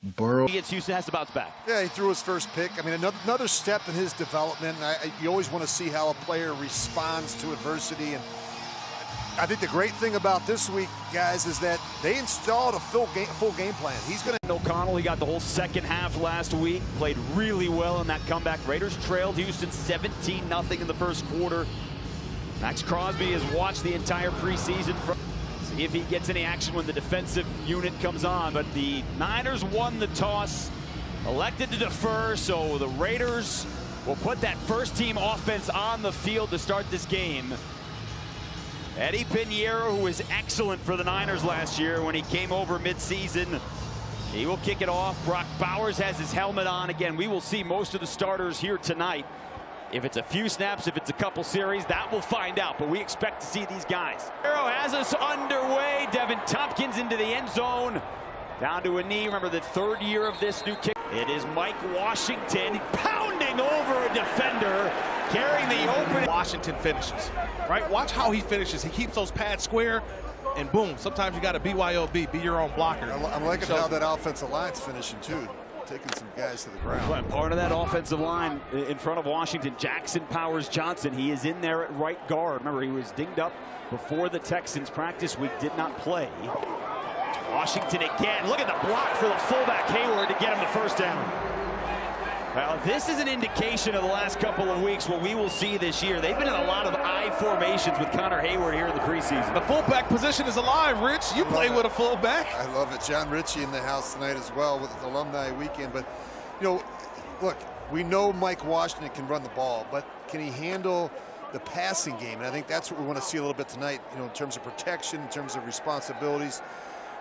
Burrow. He gets Houston, has to bounce back. Yeah, he threw his first pick. I mean, another step in his development. You always want to see how a player responds to adversity. And I think the great thing about this week, guys, is that they installed a full game plan. He's going to. O'Connell, he got the whole second half last week. Played really well in that comeback. Raiders trailed Houston 17-0 in the first quarter. Max Crosby has watched the entire preseason. See if he gets any action when the defensive unit comes on. But the Niners won the toss, elected to defer, so the Raiders will put that first-team offense on the field to start this game. Eddie Pinheiro, who was excellent for the Niners last year when he came over mid-season, he will kick it off. Brock Bowers has his helmet on. Again, we will see most of the starters here tonight. If it's a few snaps, if it's a couple series, that we'll find out. But we expect to see these guys. Pinheiro has us underway. Devin Tompkins into the end zone. Down to a knee. Remember the third year of this new kick. It is Mike Washington pounding over a defender, carrying the open. Washington finishes, right? Watch how he finishes. He keeps those pads square, and boom, sometimes you got to BYOB, be your own blocker. I'm liking how that offensive line's finishing, too. Taking some guys to the ground. Well, part of that offensive line in front of Washington, Jackson Powers Johnson. He is in there at right guard. Remember, he was dinged up before the Texans practice week, did not play. Washington again. Look at the block for the fullback Hayward to get him the first down. Well, this is an indication of the last couple of weeks what we will see this year. They've been in a lot of I formations with Connor Hayward here in the preseason. The fullback position is alive, Rich. You play with a fullback. I love it. John Ritchie in the house tonight as well with the alumni weekend. But, you know, look, we know Mike Washington can run the ball, but can he handle the passing game? And I think that's what we want to see a little bit tonight, you know, in terms of protection, in terms of responsibilities,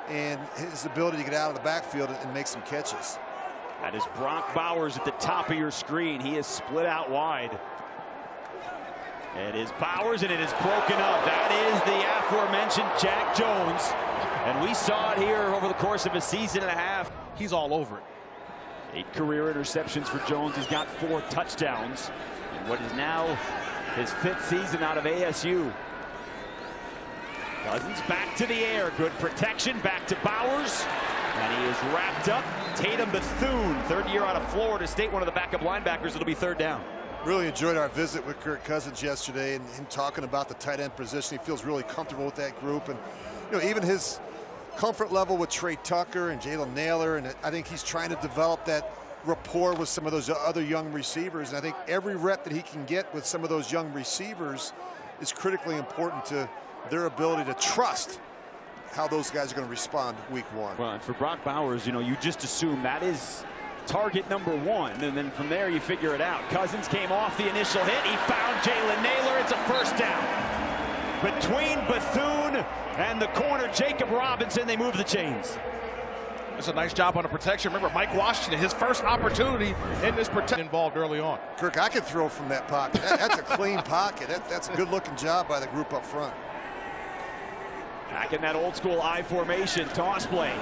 and his ability to get out of the backfield and make some catches. That is Brock Bowers at the top of your screen. He is split out wide. It is Bowers, and it is broken up. That is the aforementioned Jack Jones. And we saw it here over the course of a season and a half. He's all over it. 8 career interceptions for Jones. He's got 4 touchdowns in what is now his 5th season out of ASU. Cousins back to the air. Good protection. Back to Bowers. And he is wrapped up. Tatum Bethune, 3rd year out of Florida State, one of the backup linebackers. It'll be 3rd down. Really enjoyed our visit with Kirk Cousins yesterday and him talking about the tight end position. He feels really comfortable with that group. And, you know, even his comfort level with Trey Tucker and Jalen Naylor. And I think he's trying to develop that rapport with some of those other young receivers. And I think every rep that he can get with some of those young receivers is critically important to their ability to trust how those guys are going to respond week 1. Well, and for Brock Bowers, you know, you just assume that is target number 1, and then from there you figure it out. Cousins came off the initial hit. He found Jalen Naylor. It's a first down. Between Bethune and the corner, Jacob Robinson, they move the chains. It's a nice job on the protection. Remember, Mike Washington, his first opportunity in this protection involved early on. Kirk, I can throw from that pocket. That's a clean pocket. That's a good-looking job by the group up front. Back in that old school I formation, toss play.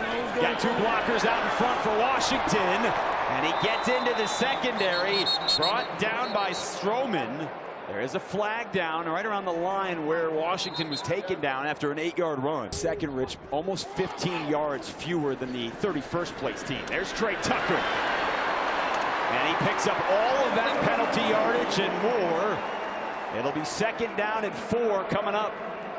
Got 2 blockers out in front for Washington, and he gets into the secondary, brought down by Stroman. There is a flag down right around the line where Washington was taken down after an 8-yard run. Second, Rich, almost 15 yards fewer than the 31st place team. There's Trey Tucker. And he picks up all of that penalty yardage and more. It'll be 2nd down and 4 coming up.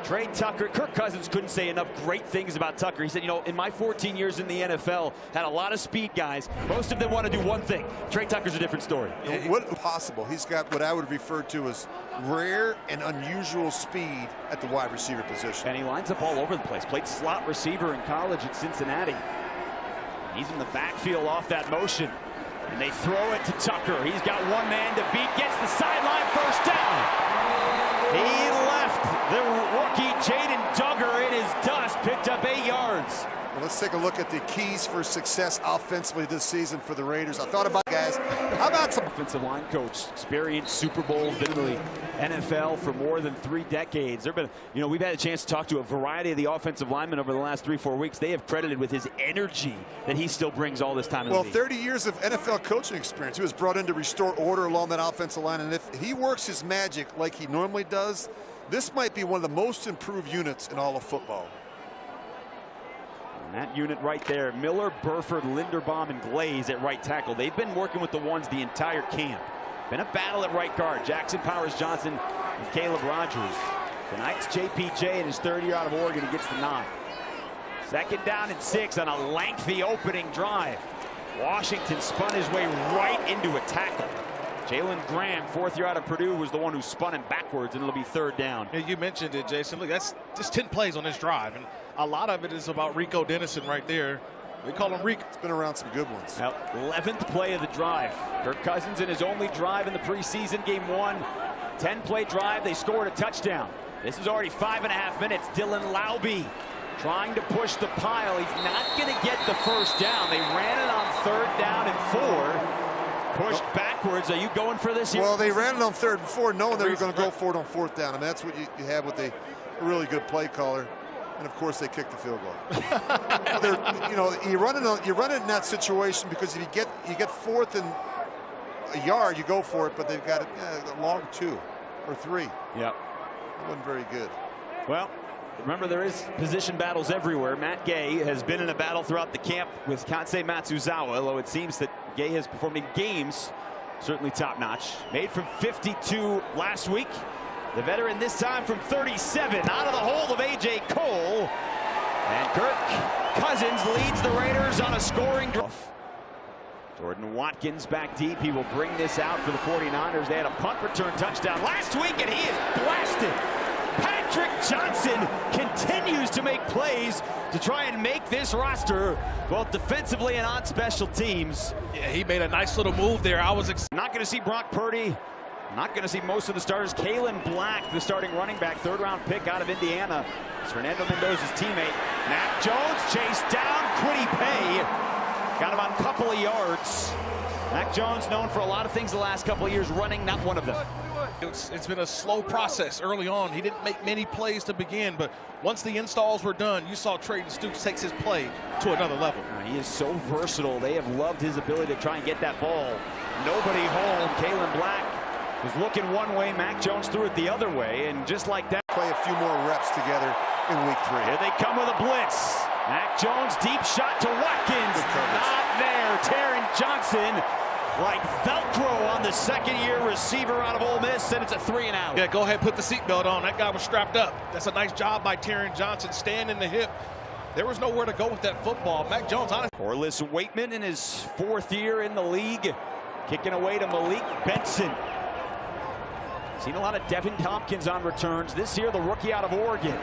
Trey Tucker, Kirk Cousins couldn't say enough great things about Tucker. He said, you know, in my 14 years in the NFL, had a lot of speed guys. Most of them want to do one thing. Trey Tucker's a different story. What possible? He's got what I would refer to as rare and unusual speed at the wide receiver position. And he lines up all over the place. Played slot receiver in college at Cincinnati. He's in the backfield off that motion. And they throw it to Tucker. He's got 1 man to beat. Gets the sideline, first down. He left the rookie Jaden Duggar in his dust, picked up 8 yards. Well, let's take a look at the keys for success offensively this season for the Raiders. I thought about, guys, how about some offensive line coach, experienced Super Bowl, been in the NFL for more than 3 decades. There've been, you know, we've had a chance to talk to a variety of the offensive linemen over the last 3-4 weeks. They have credited with his energy that he still brings all this time in the league. 30 years of NFL coaching experience. He was brought in to restore order along that offensive line, and if he works his magic like he normally does, this might be one of the most improved units in all of football. And that unit right there, Miller, Burford, Linderbaum, and Glaze at right tackle. They've been working with the ones the entire camp. Been a battle at right guard. Jackson Powers Johnson and Caleb Rogers. Tonight's JPJ in his third year out of Oregon. He gets the nod. 2nd down and 6 on a lengthy opening drive. Washington spun his way right into a tackle. Jalen Graham, 4th year out of Purdue, was the one who spun him backwards, and it'll be 3rd down. Yeah, you mentioned it, Jason. Look, that's just 10 plays on this drive, and a lot of it is about Rico Dennison right there. We call him Rico. It's been around some good ones. 11th play of the drive. Kirk Cousins in his only drive in the preseason, game 1. 10-play drive. They scored a touchdown. This is already 5.5 minutes. Dylan Laube trying to push the pile. He's not going to get the 1st down. They ran it on 3rd down and 4. Pushed backwards. Are you going for this here? Well, they ran it on 3rd and 4, knowing they were going to go for it on 4th down. I mean, that's what you have with a really good play caller. And of course, they kicked the field goal. You know, you run it in that situation because if you get 4th and a yard, you go for it. But they've got a long 2 or 3. Yep. That wasn't very good. Well, remember, there is position battles everywhere. Matt Gay has been in a battle throughout the camp with Kansei Matsuzawa, although it seems that Gay has performed in games certainly top-notch. Made from 52 last week. The veteran this time from 37 out of the hole of A.J. Cole. And Kirk Cousins leads the Raiders on a scoring drive. Jordan Watkins back deep. He will bring this out for the 49ers. They had a punt return touchdown last week, and he is blasted. Patrick Johnson continues to make plays to try and make this roster both defensively and on special teams. Yeah, he made a nice little move there. I was not going to see Brock Purdy. Not going to see most of the starters. Kalen Black, the starting running back, 3rd-round pick out of Indiana. It's Fernando Mendoza's teammate. Mac Jones chased down Quiddy Pay. Got him on a couple of yards. Mac Jones known for a lot of things the last couple of years, running not one of them. It's been a slow process early on. He didn't make many plays to begin, but once the installs were done, you saw Trayton Stoops takes his play to another level. He is so versatile. They have loved his ability to try and get that ball. Nobody home. Kalen Black was looking one way. Mac Jones threw it the other way, and just like that, Play a few more reps together in week 3. Here they come with a blitz. Mac Jones, deep shot to Watkins. Not there. Taron Johnson, like Velcro on the 2nd-year receiver out of Ole Miss, and it's a 3-and-out. Yeah, go ahead, put the seatbelt on. That guy was strapped up. That's a nice job by Taron Johnson, stand in the hip. There was nowhere to go with that football. Mac Jones, honestly. Corliss Waitman in his 4th year in the league, kicking away to Malik Benson. Seen a lot of Devin Tompkins on returns. This year, the rookie out of Oregon.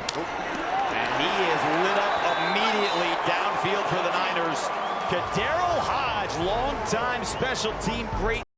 And he is lit up immediately downfield for the Niners. Kadarrell Hodge, longtime special team great.